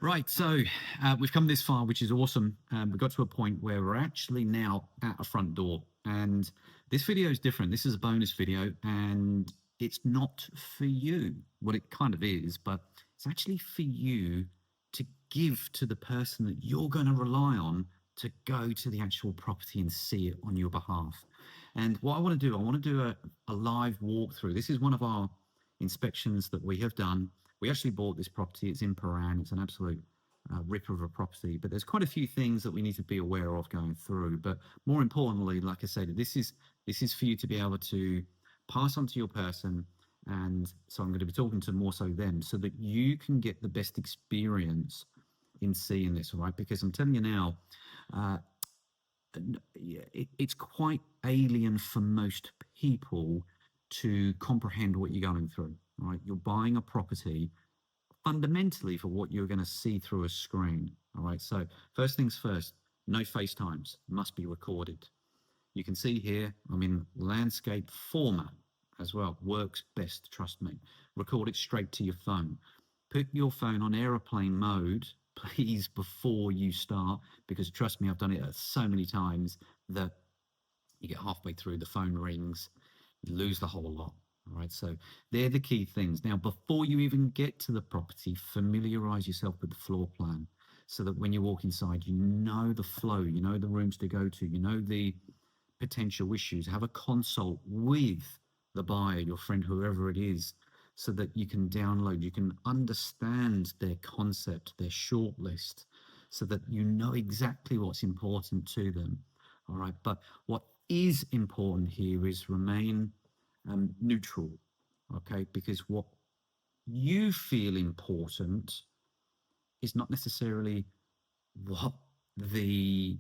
Right, so we've come this far, which is awesome. We got to a point where we're actually now at a front door, and this video is different. This is a bonus video, and it's not for you. Well, it kind of is, but it's actually for you to give to the person that you're going to rely on to go to the actual property and see it on your behalf. And what I want to do, I want to do a live walkthrough. This is one of our inspections that we have done. We actually bought this property. It's in Paran. It's an absolute ripper of a property. But there's quite a few things that we need to be aware of going through. But more importantly, like I said, this is for you to be able to pass on to your person. And so I'm going to be talking to more so them so that you can get the best experience in seeing this, all right? Because I'm telling you now, uh, it's quite alien for most people to comprehend what you're going through, right? You're buying a property fundamentally for what you're going to see through a screen, all right? So first things first, no FaceTimes, must be recorded. You can see here, I'm in landscape format as well, works best, trust me. Record it straight to your phone. Put your phone on aeroplane mode, please, before you start, because trust me, I've done it so many times that you get halfway through, the phone rings, you lose the whole lot. All right, so they're the key things. Now, before you even get to the property, familiarize yourself with the floor plan so that when you walk inside, you know the flow, you know the rooms to go to, you know the potential issues. Have a consult with the buyer, your friend, whoever it is, so that you can download, you can understand their concept, their shortlist, so that you know exactly what's important to them. All right, but what is important here is remain neutral, okay? Because what you feel important is not necessarily what the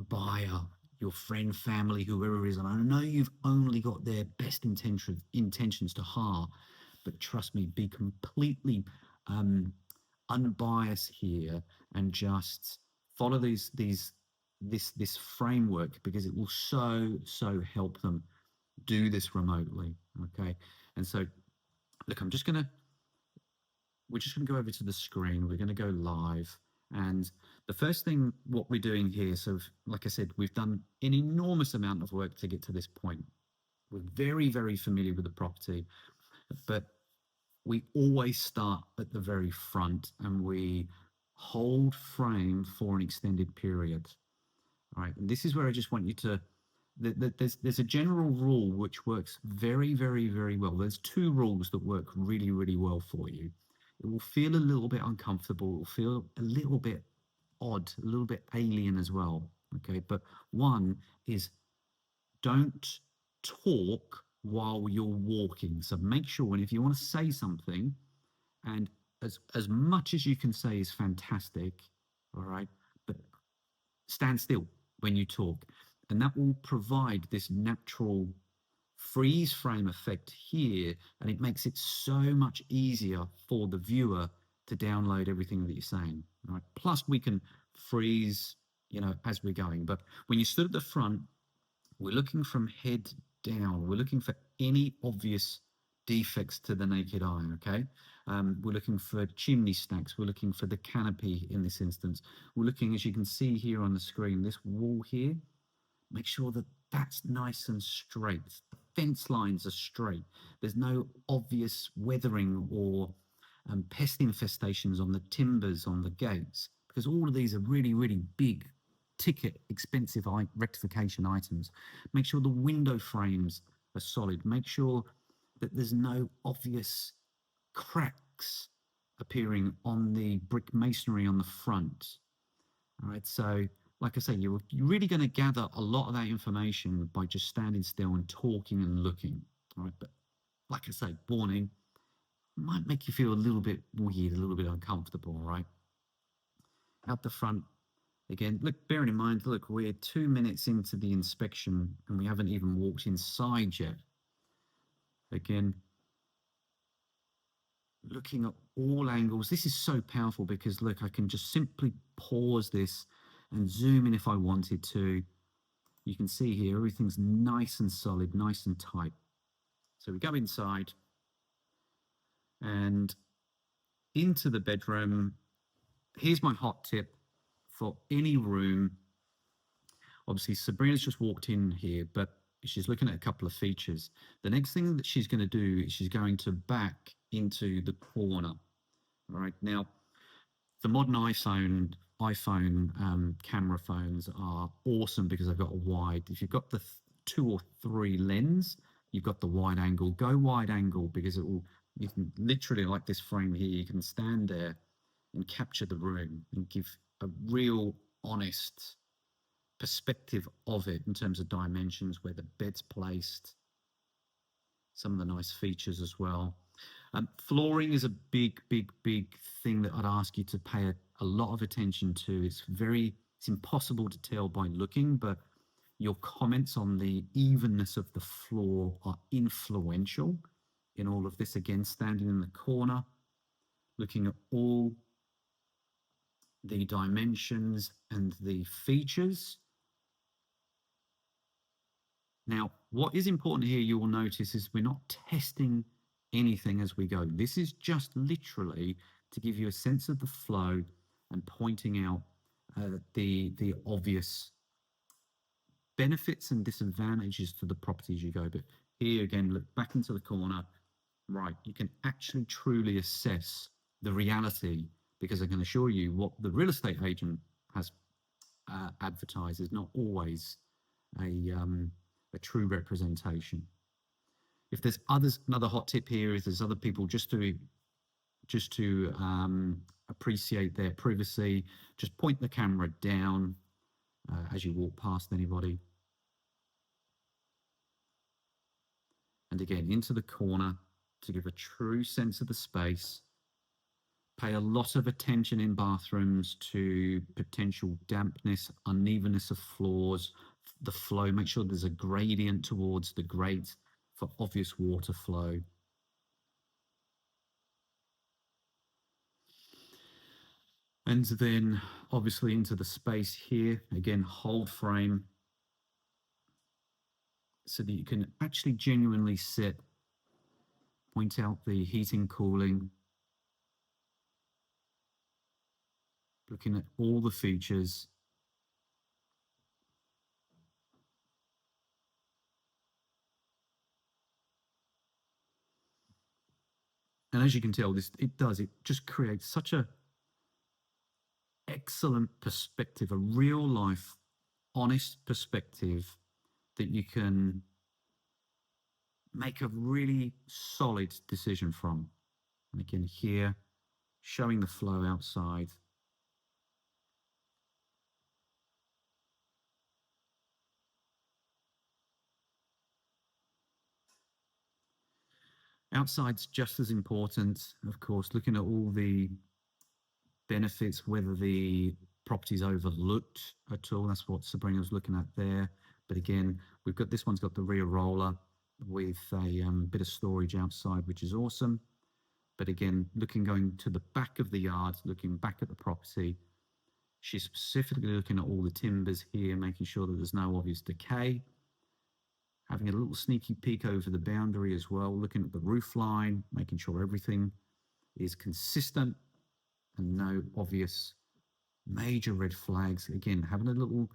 buyer, your friend, family, whoever it is, and I know you've only got their best intentions to heart, but trust me, be completely unbiased here and just follow this framework because it will so help them do this remotely. Okay, and so look, we're just gonna go over to the screen. We're gonna go live, and the first thing what we're doing here. So, like I said, we've done an enormous amount of work to get to this point. We're very familiar with the property, but we always start at the very front and we hold frame for an extended period. All right, and this is where I just want you to. There's a general rule which works very well. There's two rules that work really well for you. It will feel a little bit uncomfortable. It will feel a little bit odd, a little bit alien as well. Okay, but one is don't talk while you're walking. So make sure, and if you want to say something, and as much as you can say is fantastic, all right, but stand still when you talk, and that will provide this natural freeze frame effect here, and it makes it so much easier for the viewer to download everything that you're saying. Right. Plus, we can freeze, as we're going. But when you stood at the front, we're looking from head down. We're looking for any obvious defects to the naked eye, okay? We're looking for chimney stacks. We're looking for the canopy in this instance. We're looking, as you can see here on the screen, this wall here. Make sure that that's nice and straight. The fence lines are straight. There's no obvious weathering or pest infestations on the timbers, on the gates, because all of these are really big ticket, expensive rectification items. Make sure the window frames are solid. Make sure that there's no obvious cracks appearing on the brick masonry on the front. All right, so like I say, you're really going to gather a lot of that information by just standing still and talking and looking. All right, but like I say, warning, might make you feel a little bit weird, a little bit uncomfortable. All right, out the front again. Look, bearing in mind, look, we're 2 minutes into the inspection and we haven't even walked inside yet. Again, looking at all angles. This is so powerful because look, I can just simply pause this and zoom in if I wanted to. You can see here, everything's nice and solid, nice and tight. So we go inside and into the bedroom. here's my hot tip for any room. Obviously, Sabrina's just walked in here, but she's looking at a couple of features. The next thing that she's going to do is she's going to back into the corner. All right. Now, the modern iPhone camera phones are awesome because they've got a wide. If you've got the 2 or 3 lens, you've got the wide angle. Go wide angle because it will. You can literally, like this frame here, you can stand there and capture the room and give a real honest perspective of it in terms of dimensions, where the bed's placed, some of the nice features as well. Flooring is a big, big, big thing that I'd ask you to pay a lot of attention to. It's impossible to tell by looking, but your comments on the evenness of the floor are influential in all of this. Again, standing in the corner, looking at all the dimensions and the features. Now, what is important here, you will notice, is we're not testing anything as we go. This is just literally to give you a sense of the flow and pointing out the obvious benefits and disadvantages to the properties you go. But here again, look back into the corner. Right, you can actually truly assess the reality, because I can assure you what the real estate agent has advertised is not always a true representation. If there's another hot tip here, if there's other people just to appreciate their privacy, just point the camera down as you walk past anybody. And again, into the corner to give a true sense of the space. Pay a lot of attention in bathrooms to potential dampness, unevenness of floors, the flow. Make sure there's a gradient towards the grate for obvious water flow. And then obviously into the space here, again, hold frame so that you can actually genuinely sit, point out the heating, cooling, looking at all the features. And as you can tell, it just creates such a excellent perspective, a real life, honest perspective that you can make a really solid decision from. And again, here, showing the flow outside. Outside's just as important, of course, looking at all the benefits, whether the property's overlooked at all. That's what Sabrina was looking at there. But again, this one's got the rear roller with a bit of storage outside, which is awesome. But again, going to the back of the yard, looking back at the property, she's specifically looking at all the timbers here, making sure that there's no obvious decay. Having a little sneaky peek over the boundary as well, looking at the roof line, making sure everything is consistent and no obvious major red flags. Again, having a little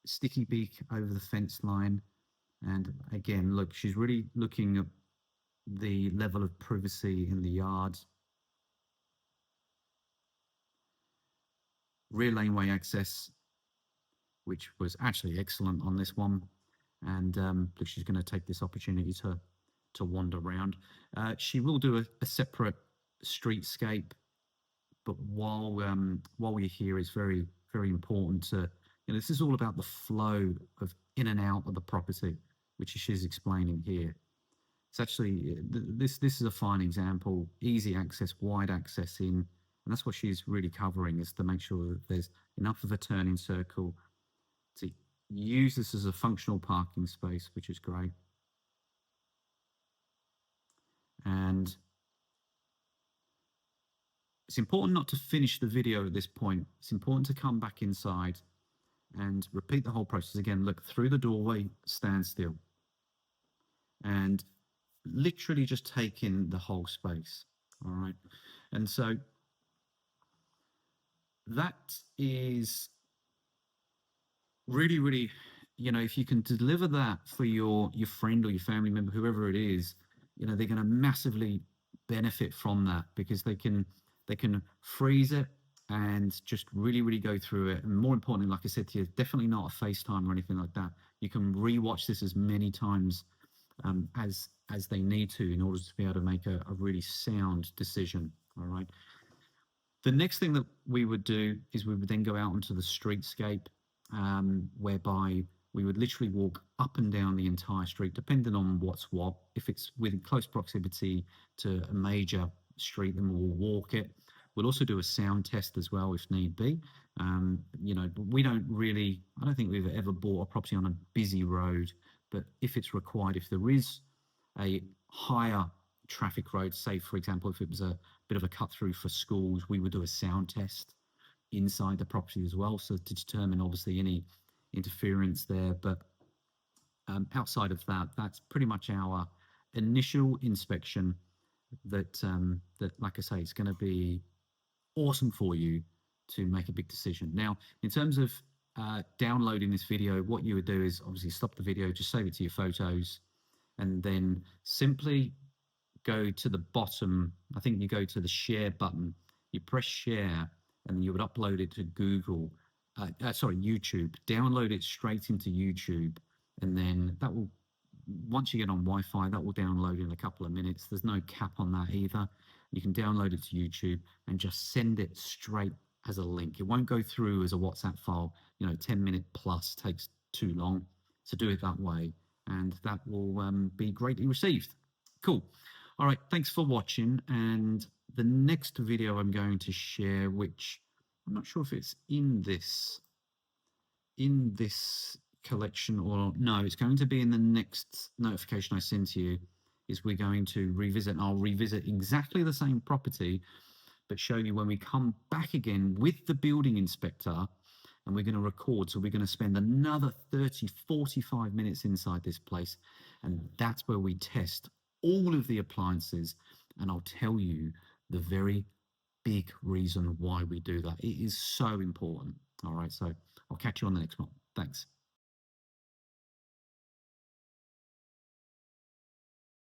sticky beak over the fence line. And again, look, she's really looking at the level of privacy in the yard. Rear laneway access, which was actually excellent on this one. And look, she's going to take this opportunity to wander around. She will do a separate streetscape, but while we're here, it's very, very important to, this is all about the flow of in and out of the property, which she's explaining here. It's actually, this is a fine example, easy access, wide access in, and that's what she's really covering, is to make sure that there's enough of a turning circle to use this as a functional parking space, which is great. And it's important not to finish the video at this point. It's important to come back inside and repeat the whole process again. Look through the doorway, stand still, and literally just take in the whole space. All right. And so that is really, really, if you can deliver that for your friend or your family member, whoever it is, they're going to massively benefit from that because they can freeze it and just really, really go through it. And more importantly, like I said to you, definitely not a FaceTime or anything like that. You can rewatch this as many times as they need to in order to be able to make a really sound decision. All right. The next thing that we would do is we would then go out onto the streetscape, whereby we would literally walk up and down the entire street, depending on what's what. If it's within close proximity to a major street, then we'll walk it. We'll also do a sound test as well if need be. We don't really, I don't think we've ever bought a property on a busy road, but if it's required, if there is a higher traffic road, say for example, if it was a bit of a cut through for schools, we would do a sound test inside the property as well, so to determine obviously any interference there. But outside of that, that's pretty much our initial inspection. That, like I say, is going to be awesome for you to make a big decision. Now, in terms of downloading this video, what you would do is obviously stop the video, just save it to your photos, and then simply go to the bottom. I think you go to the share button, you press share, and you would upload it to Google, YouTube, download it straight into YouTube. And then that will, once you get on Wi-Fi, that will download in a couple of minutes. There's no cap on that either. You can download it to YouTube and just send it straight as a link. It won't go through as a WhatsApp file. 10-minute plus takes too long. So do it that way, and that will be greatly received. Cool. All right, thanks for watching. And the next video I'm going to share, which I'm not sure if it's in this collection or no, it's going to be in the next notification I send to you, is we're going to revisit, and I'll revisit exactly the same property, but show you when we come back again with the building inspector, and we're going to record. So we're going to spend another 30, 45 minutes inside this place. And that's where we test all of the appliances. And I'll tell you the very big reason why we do that. It is so important. All right. So I'll catch you on the next one. Thanks.